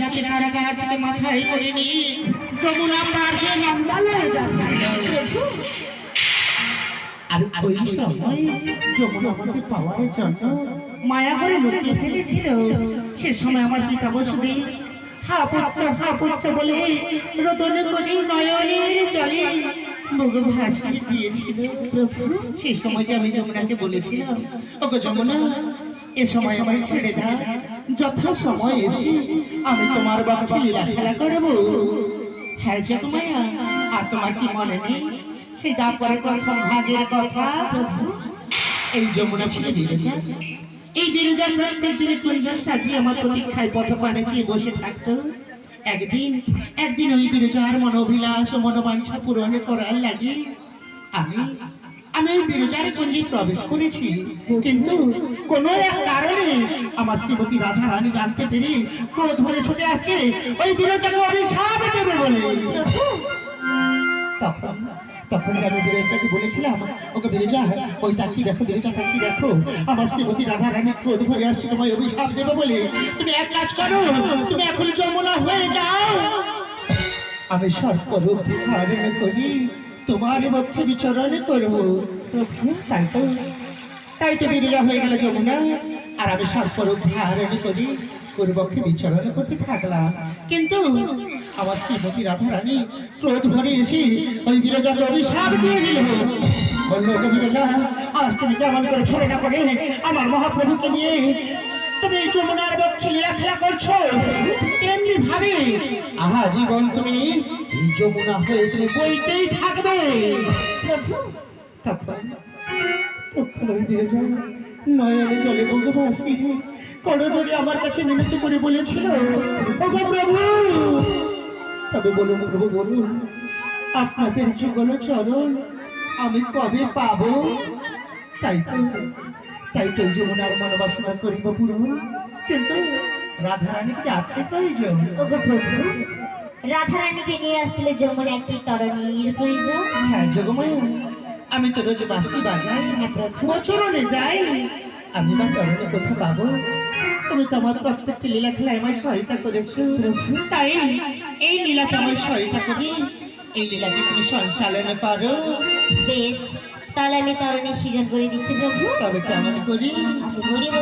রাতে কারাগার থেকে মাথায় করে নিয়ে যমুনা পার হয়ে নন্দালয়ে যাচ্ছে। আর ওই সময় যমুনা আমাকে পাওয়ার জন্য মায়া করে লুকিয়ে ফেলেছিল। সে সময় আমার পিতা বসুদেব হা পুত্র বলে রোদনে করে নয়নের জলে মুখ ভাসিয়ে দিয়েছিল। সেই সময় আমি যমুনাকে বলেছিলাম, ওগো যমুনা, এ সময় আমায় ছেড়ে দাও, যথা সময় এসে আমি তোমার বাপকে লীলা খেলা করবো। হ্যাঁ জগমায়া, আর তোমার কি মনে নেই সেই তারপরে প্রথম ভাগের কথা? এই যমুনা ছিল বিরজা। এই বিরজা প্রত্যেক দিনে কুঞ্জ সাজিয়ে আমার প্রতীক্ষায় পথপানে চেয়ে বসে থাকতো। একদিন ওই বিরজার মনোভিলাস ও মনোবাঞ্ছা পূরণ করার লাগে আমি ওই বিরজার কুঞ্জে প্রবেশ করেছি। কিন্তু কোনো এক কারণে আমার শ্রীমতী রাধা রানী জানতে পেরে ক্রোধ ভরে ছুটে আসছে ওই বিরজাকে অভিশাপ দেবে বলে। তখন আমি বিরজাকে বলেছিলাম, ওকে বিরজা, ওই তাকি দেখো, বিরজা তাকি দেখো, আমার শ্রীমতী রাধা রানী ক্রোধ ভরে আসছে তোমায় অভিশাপ দেবে বলে। তুমি এক কাজ করো, তুমি এখন যমুনা হয়ে যাও, আমি সর্বরূপ ধারণ করি তোমার মধ্যে বিচরণ করবো। তাই তো বিরজা হয়ে গেল যমুনা, আর আমি সর্বরূপ ধারণ করি পূর্বক্ষে বিচরণ করতে থাকলাম। কিন্তু আমার শ্রীমতী রাধা রানী ক্রোধ ভরে এসে ওই বিরজাকে অভিশাপ দিয়ে দিল। বললো, বিরজা, আজ তুমি কেমন করে ছেড়ে না করে আমার মহাপ্রভুকে নিয়ে তুমি যমুনার বক্ষে লীলা খেলা করছো? এমনি ভাবে আহা জীবন তুমি এই যমুনা হয়ে তুমি বইতেই থাকবে। নয়নে জলে ভগবাসী করদরে আমার কাছে মিনতি করে বলেছিল, ওগো প্রভু, তবে বলুন প্রভু, বলুন আপনাদের যুগল চরণ আমি কবে পাবো? তাই তো যমুনার মনোবাসনা করিব পূর্ণ। কিন্তু রাধারানীকে আছে প্রয়োজন। ওগো প্রভু, রাধারানীকে নিয়ে আসলে যমুনা একটি তরণীর প্রয়োজন। হ্যাঁ যোগমায়া, আমি তো রোজ বাঁশি বাজাই, প্রচরণে যাই, আমি বা তরণী কোথা পাবো? তুমি তো আমার প্রত্যেকটি লীলা খেলায় আমার সহায়তা করেছো, তাই এই লীলাকে আমার সহায়তা করি, এই লীলাকে তুমি সঞ্চালন করো। বেশ, তাহলে আমি তরণী সৃজন করে দিচ্ছি প্রভু। তবে কেমন করি? গরিব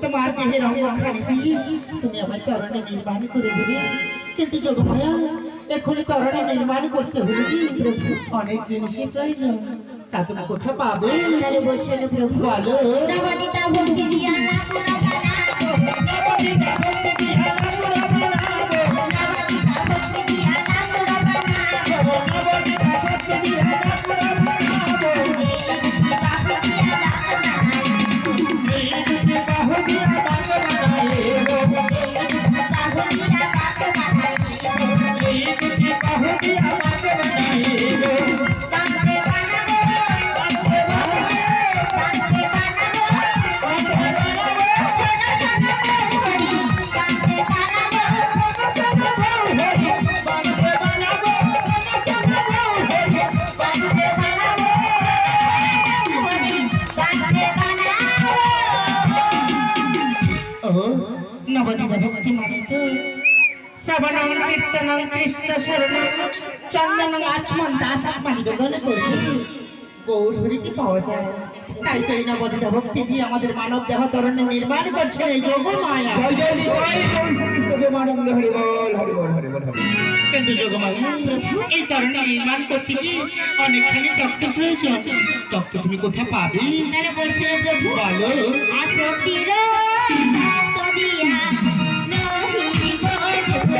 তোমার দেহের তুমি আমায় তরণী নির্মাণ করে দেবে। কিন্তু যোগমায়া, এখনই তরণী নির্মাণ করতে হলে অনেক জিনিসের প্রয়োজন, তা তুমি কোথা পাবে? বলো। নবদ্বীপ ভক্তি মানে তো শ্রবণং কীর্তনং কৃষ্ণ শরণং চন্দনং আচমন দাস আত্মানি বেদন করি গৌর হরি কি পাওয়া যায়। তাই তো এই নবদ্বীপ ভক্তি দিয়ে আমাদের মানব দেহ তরণে নির্মাণ করছেন এই যোগ মায়া। কিন্তু যোগমায়া এই তরণে নির্মাণ করতে কি অনেকখানি তত্ত্ব প্রয়োজন। তত্ত্ব তুমি কোথায় পাবে? তাহলে বলছিল প্রভু বলো। আসতির ভক্ত দিয়া নহিনি বড়িয়া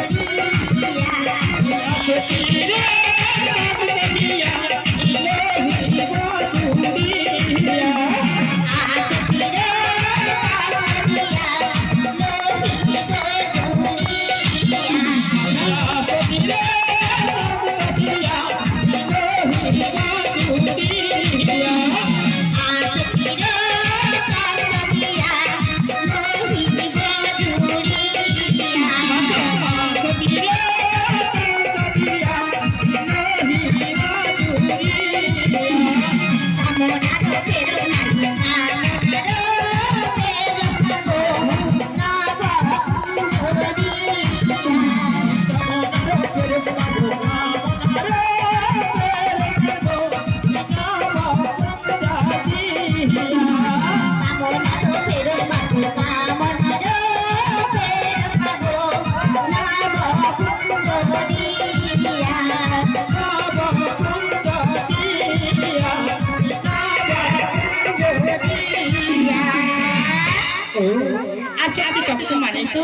আচ্ছা আমি তত্ত্ব মানে তো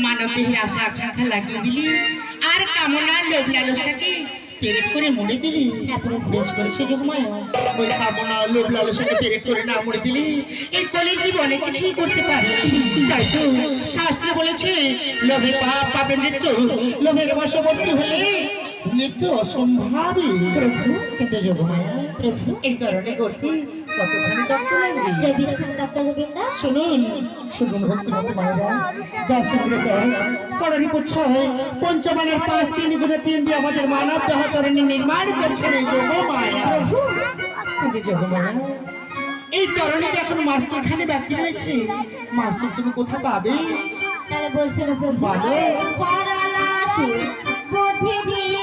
মানব দেহের আশা আকাঙ্ক্ষা লাগিয়ে দিলি আর কামনা লোভ লালসাকে পেরেক করে মরে দিলি। বেশ করেছে যোগমায়া। ওই কামনা লোভ লালসাকে পেরেক করে না মরে দিলি এই কলির জীবনে কিছুই করতে পারে। তাই তো শাস্ত্র বলেছে লোভে পাপ, পাপে মৃত্যু, লোভের বশবর্তী হলে মৃত্যু অসম্ভাবী। কিন্তু যোগমায়া এই ধরনের করতে কতখানি তত্ত্ব লাগবে। জয় বিষ্ণু দত্ত গোবিন্দ শুনুন শুনুন ভক্তি ভক্তি মায়েরা, 10 ষড়রি পুচ্ছ পঞ্চমানের 5 3 গুণে 3 দিয়ে আমাদের মানব দেহ তরণী নির্মাণ করছেন এই যোগ মায়া। এই যোগ মায়া এই তরণীতে এখন মাস্টারখানে বাকি রয়েছে। মাস্টার তুমি কোথায় পাবে? তাহলে বলছিল প্রভু বলো। সরলা সুর বুদ্ধি দিয়ে